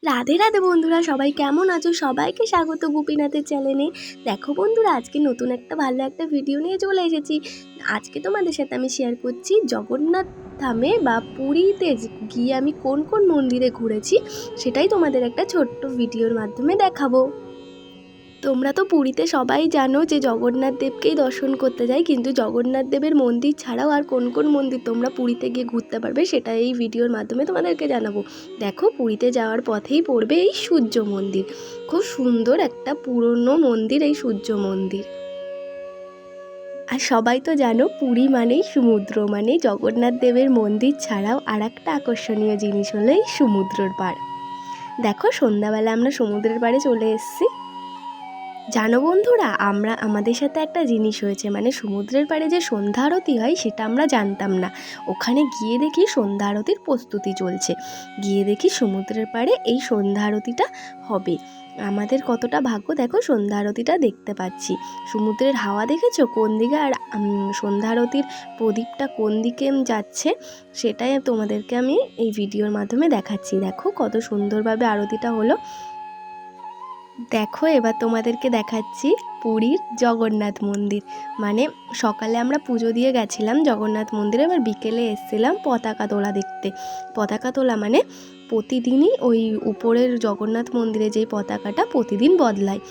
রাধে রাধে বন্ধুরা, সবাই কেমন আছো? সবাইকে স্বাগত গোপীনাথের চ্যানেলে। দেখো বন্ধুরা, আজকে নতুন একটা ভালো একটা ভিডিও নিয়ে চলে এসেছি। আজকে তোমাদের সাথে আমি শেয়ার করছি জগন্নাথ ধামে বা পুরীতে গিয়ে আমি কোন কোন মন্দিরে ঘুরেছি, সেটাই তোমাদের একটা ছোট্ট ভিডিওর মাধ্যমে দেখাবো। তোমরা তো পুরীতে সবাই জানো যে জগন্নাথ দেবকেই দর্শন করতে যাই, কিন্তু জগন্নাথ দেবের মন্দির ছাড়াও আর কোন কোন মন্দির তোমরা পুরীতে গিয়ে ঘুরতে পারবে সেটা এই ভিডিওর মাধ্যমে তোমাদেরকে জানাবো। দেখো, পুরীতে যাওয়ার পথেই পড়বে এই সূর্য মন্দির। খুব সুন্দর একটা পুরনো মন্দির এই সূর্য মন্দির। আর সবাই তো জানো, পুরী মানেই সমুদ্র, মানে জগন্নাথ দেবের মন্দির ছাড়াও আর একটা আকর্ষণীয় জিনিস হলো এই সমুদ্রের পাড়। দেখো, সন্ধ্যাবেলা আমরা সমুদ্রের পাড়ে চলে এসেছি। জানো বন্ধুরা, আমাদের সাথে একটা জিনিস হয়েছে, মানে সমুদ্রের পাড়ে যে সন্ধ্যা আরতি হয় সেটা আমরা জানতাম না। ওখানে গিয়ে দেখি সন্ধ্যা আরতির প্রস্তুতি চলছে। গিয়ে দেখি সমুদ্রের পাড়ে এই সন্ধ্যা আরতিটা হবে। আমাদের কতটা ভাগ্য, দেখো সন্ধ্যা আরতিটা দেখতে পাচ্ছি। সমুদ্রের হাওয়া দেখেছো কোন দিকে, আর সন্ধ্যা আরতির প্রদীপটা কোন দিকে যাচ্ছে সেটাই তোমাদেরকে আমি এই ভিডিওর মাধ্যমে দেখাচ্ছি। দেখো কত সুন্দরভাবে আরতিটা হলো। দেখো, এবার তোমাদেরকে দেখাচ্ছি পুরীর জগন্নাথ মন্দির। মানে সকালে আমরা পুজো দিয়ে গেছিলাম জগন্নাথ মন্দিরে, এবার বিকেলে এসেছিলাম পতাকা তোলা দেখতে। পতাকা তোলা মানে প্রতিদিনই ওই উপরের জগন্নাথ মন্দিরে যেই পতাকাটা প্রতিদিন বদলায়।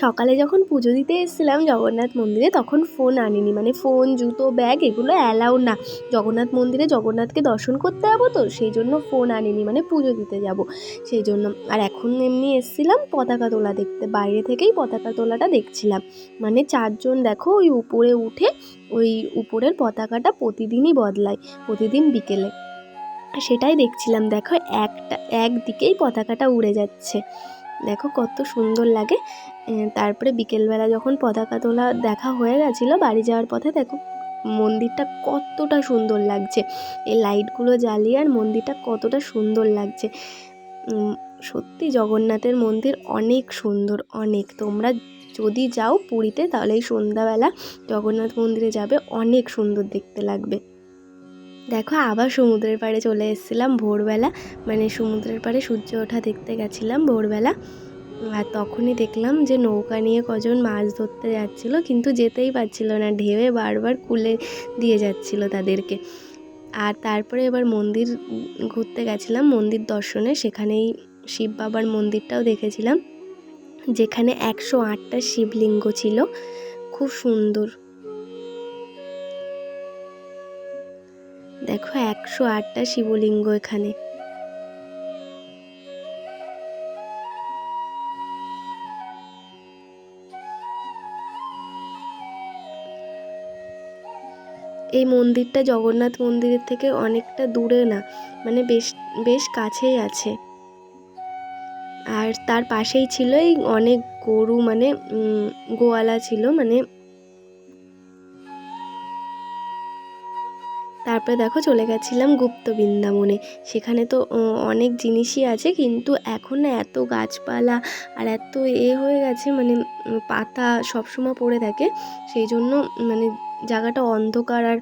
সকালে যখন পুজো দিতে এসেছিলাম জগন্নাথ মন্দিরে, তখন ফোন আনিনি, মানে ফোন, জুতো, ব্যাগ এগুলো অ্যালাউ না। জগন্নাথ মন্দিরে জগন্নাথকে দর্শন করতে যাবো, তো সেই জন্য ফোন আনিনি, মানে পুজো দিতে যাব সেই জন্য। আর এখন এমনি এসেছিলাম পতাকা তোলা দেখতে, বাইরে থেকেই পতাকা তোলাটা দেখছিলাম। মানে চারজন দেখো ওই উপরে উঠে ওই উপরের পতাকাটা প্রতিদিনই বদলায়, প্রতিদিন বিকেলে সেটাই দেখছিলাম। দেখো একদিকেই পতাকাটা উড়ে যাচ্ছে, দেখো কত সুন্দর লাগে। তারপরে বিকেলবেলা যখন পতাকা তোলা দেখা হয়ে গেছিলো, বাড়ি যাওয়ার পথে দেখো মন্দিরটা কতটা সুন্দর লাগছে। এই লাইটগুলো জ্বালিয়ে আর মন্দিরটা কতটা সুন্দর লাগছে। সত্যি জগন্নাথের মন্দির অনেক সুন্দর, অনেক। তোমরা যদি যাও পুরীতে তাহলে এই সন্ধ্যাবেলা জগন্নাথ মন্দিরে যাবে, অনেক সুন্দর দেখতে লাগবে। দেখো, আবার সমুদ্রের পাড়ে চলে এসেছিলাম ভোরবেলা, মানে সমুদ্রের পাড়ে সূর্য ওঠা দেখতে গেছিলাম ভোরবেলা। আর তখনই দেখলাম যে নৌকা নিয়ে কজন মাছ ধরতে যাচ্ছিলো, কিন্তু যেতেই পারছিল না, ঢেউয়ে বারবার কুলে দিয়ে যাচ্ছিল তাদেরকে। আর তারপরে এবার মন্দির ঘুরতে গেছিলাম, মন্দির দর্শনে। সেখানেই শিব বাবার মন্দিরটাও দেখেছিলাম, যেখানে 108টা শিবলিঙ্গ ছিল, খুব সুন্দর। দেখো 108টা শিবলিঙ্গ এখানে। এই মন্দিরটা জগন্নাথ মন্দিরের থেকে অনেকটা দূরে না, মানে বেশ বেশ কাছেই আছে। আর তার পাশেই ছিল এই অনেক গরু, মানে গোয়ালা ছিল, মানে। তারপরে দেখো চলে গেছিলাম গুপ্ত বৃন্দাবনে। সেখানে তো অনেক জিনিসই আছে, কিন্তু এখন না এত গাছপালা আর এত হয়ে গেছে, মানে পাতা সবসময় পড়ে থাকে, সেই জন্য মানে জায়গাটা অন্ধকার আর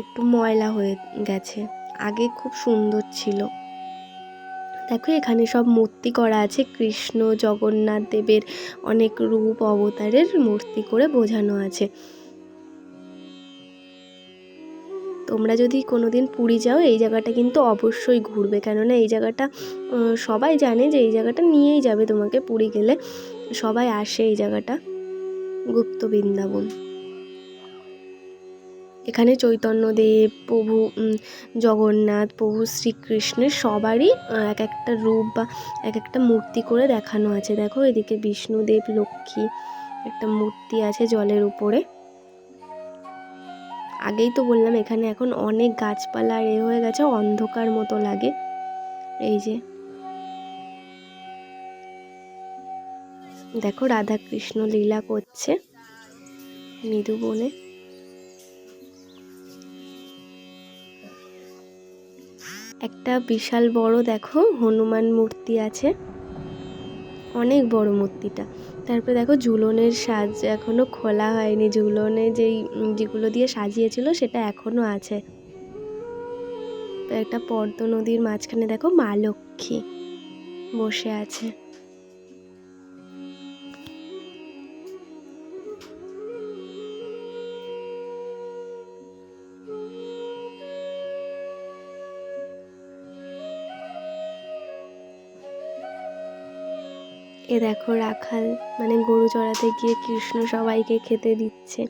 একটু ময়লা হয়ে গেছে। আগে খুব সুন্দর ছিল। দেখো এখানে সব মূর্তি করা আছে, কৃষ্ণ জগন্নাথ দেবের অনেক রূপ অবতারের মূর্তি করে বোঝানো আছে। তোমরা যদি কোনোদিন পুরী যাও এই জায়গাটা কিন্তু অবশ্যই ঘুরবে, কেননা এই জায়গাটা সবাই জানে যে এই জায়গাটা নিয়েই যাবে তোমাকে পুরী গেলে। সবাই আসে এই জায়গাটা, গুপ্ত বৃন্দাবন। এখানে চৈতন্যদেব, প্রভু জগন্নাথ, প্রভু শ্রীকৃষ্ণের সবারই এক একটা রূপ বা এক একটা মূর্তি করে দেখানো আছে। দেখো এদিকে বিষ্ণুদেব, লক্ষ্মী একটা মূর্তি আছে জলের উপরে। আগেই তো বললাম এখানে এখন অনেক গাছপালা আর হয়ে গেছে, অন্ধকার মতো লাগে। এই যে দেখো রাধা কৃষ্ণ লীলা করছে মৃদুবনে। একটা বিশাল বড় দেখো হনুমান মূর্তি আছে, অনেক বড় মূর্তিটা। তারপরে দেখো ঝুলনের সাজ এখনো খোলা হয়নি, ঝুলনে যেগুলো দিয়ে সাজিয়েছিল সেটা এখনো আছে। তো একটা পদ্ম নদীর মাঝখানে দেখো মা লক্ষ্মী। বসে আছে। এ দেখো রাখাল মানে গরু চড়াতে গিয়ে কৃষ্ণ সবাইকে খেতে দিচ্ছে।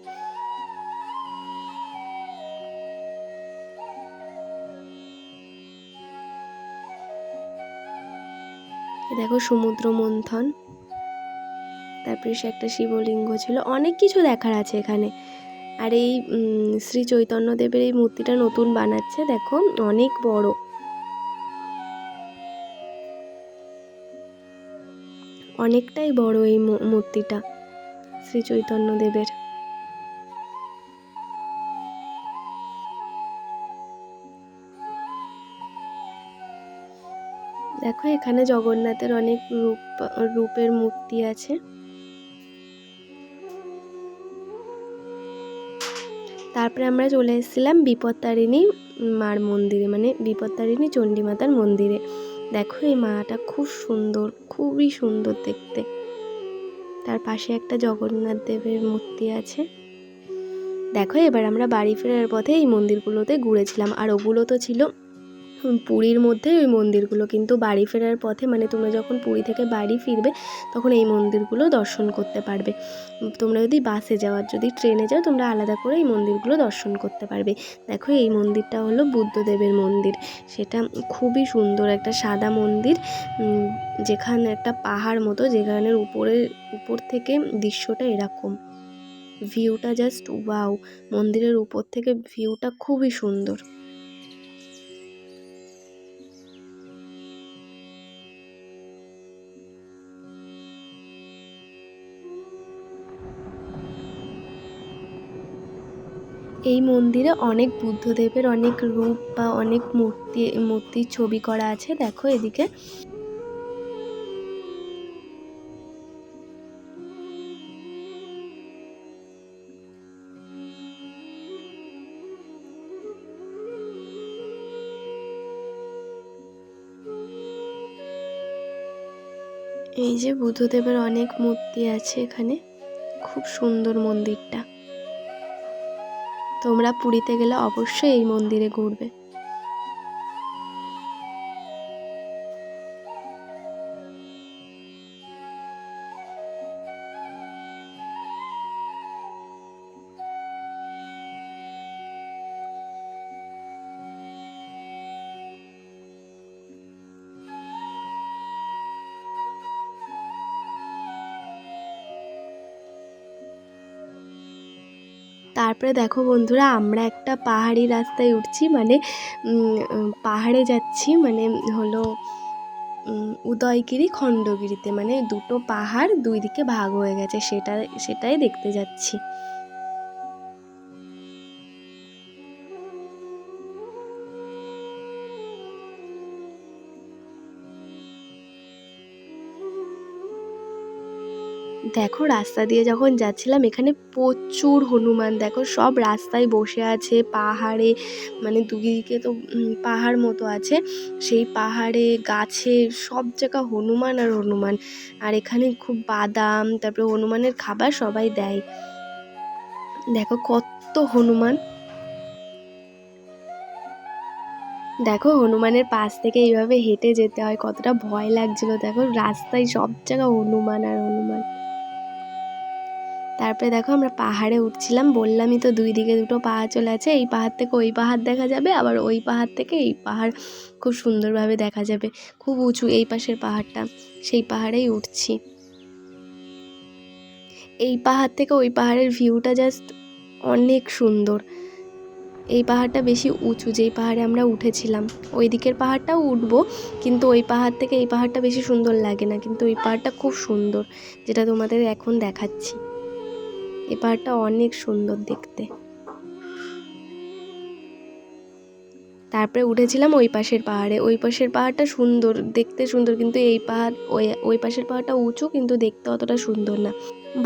এ দেখো সমুদ্র মন্থন, তারপরে সে একটা শিবলিঙ্গ ছিল, অনেক কিছু দেখার আছে এখানে। আর এই শ্রী চৈতন্যদেবের এই মূর্তিটা নতুন বানাচ্ছে, দেখো অনেক বড়, অনেকটাই বড় এই মূর্তিটা শ্রী চৈতন্যদেবের। দেখো এখানে জগন্নাথের অনেক রূপের মূর্তি আছে। তারপরে আমরা চলে এসেছিলাম বিপত্তারিণী মার মন্দিরে, মানে বিপত্তারিণী চণ্ডী মাতার মন্দিরে। দেখো এই মাটা খুব সুন্দর, খুবই সুন্দর দেখতে। তার পাশে একটা জগন্নাথ দেবের মূর্তি আছে। দেখো এবার আমরা বাড়ি ফেরার পথে এই মন্দিরগুলোতে ঘুরেছিলাম, আর ওগুলো তো ছিল পুরীর মধ্যে ওই মন্দিরগুলো, কিন্তু বাড়ি ফেরার পথে মানে তোমরা যখন পুরী থেকে বাড়ি ফিরবে তখন এই মন্দিরগুলো দর্শন করতে পারবে। তোমরা যদি বাসে যাও, আর যদি ট্রেনে যাও তোমরা আলাদা করে এই মন্দিরগুলো দর্শন করতে পারবে। দেখো এই মন্দিরটা হলো বুদ্ধদেবের মন্দির, সেটা খুবই সুন্দর একটা সাদা মন্দির, যেখানে একটা পাহাড় মতো, যেখানের উপর থেকে দৃশ্যটা এরকম, ভিউটা জাস্ট ওয়াও, মন্দিরের উপর থেকে ভিউটা খুবই সুন্দর। এই মন্দিরে অনেক বুদ্ধদেবের অনেক রূপ বা অনেক মূর্তির ছবি করা আছে। দেখো এদিকে এই যে বুদ্ধদেবের অনেক মূর্তি আছে এখানে, খুব সুন্দর মন্দিরটা। তোমরা পুরীতে গেলে অবশ্যই এই মন্দিরে ঘুরবে। তারপরে দেখো বন্ধুরা, আমরা একটা পাহাড়ি রাস্তায় উঠছি, মানে পাহাড়ে যাচ্ছি, মানে হলো উদয়গিরি খণ্ডগিরিতে, মানে দুটো পাহাড় দুই দিকে ভাগ হয়ে গেছে, সেটাই দেখতে যাচ্ছি। দেখো রাস্তা দিয়ে যখন যাচ্ছিলাম এখানে প্রচুর হনুমান, দেখো সব রাস্তায় বসে আছে পাহাড়ে, মানে দুদিকে তো পাহাড় মতো আছে, সেই পাহাড়ে গাছে সব জায়গা হনুমান আর হনুমান। আর এখানে খুব বাদাম, তারপরে হনুমানের খাবার সবাই দেয়। দেখো কত হনুমান, দেখো হনুমানের পাশ থেকে এইভাবে হেঁটে যেতে হয়, কতটা ভয় লাগছিল। দেখো রাস্তায় সব জায়গা হনুমান আর হনুমান। তারপরে দেখো আমরা পাহাড়ে উঠছিলাম, বললামই তো দুই দিকে দুটো পাহাড় চলে আছে, এই পাহাড় থেকে ওই পাহাড় দেখা যাবে, আবার ওই পাহাড় থেকে এই পাহাড় খুব সুন্দরভাবে দেখা যাবে, খুব উঁচু এই পাশের পাহাড়টা, সেই পাহাড়েই উঠছি। এই পাহাড় থেকে ওই পাহাড়ের ভিউটা জাস্ট অনেক সুন্দর। এই পাহাড়টা বেশি উঁচু, যেই পাহাড়ে আমরা উঠেছিলাম। ওই দিকের পাহাড়টাও উঠবো, কিন্তু ওই পাহাড় থেকে এই পাহাড়টা বেশি সুন্দর লাগে না, কিন্তু ওই পাহাড়টা খুব সুন্দর, যেটা তোমাদের এখন দেখাচ্ছি। এই পাহাড়টা অনেক সুন্দর দেখতে। তারপরে উঠেছিলাম ওই পাশের পাহাড়ে, ওই পাশের পাহাড়টা সুন্দর, দেখতে সুন্দর, কিন্তু এই পাহাড় ওই পাশের পাহাড়টা উঁচু, কিন্তু দেখতে অতটা সুন্দর না।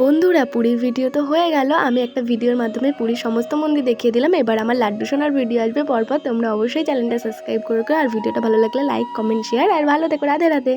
বন্ধুরা পুরীর ভিডিও তো হয়ে গেল, আমি একটা ভিডিওর মাধ্যমে পুরীর সমস্ত মন্দির দেখিয়ে দিলাম। এবার আমার লাড্ডু সোনার ভিডিও আসবে পরপর, তোমরা অবশ্যই চ্যানেলটা সাবস্ক্রাইব করে, আর ভিডিওটা ভালো লাগলে লাইক কমেন্ট শেয়ার, আর ভালো থেকো, রাধে রাধে।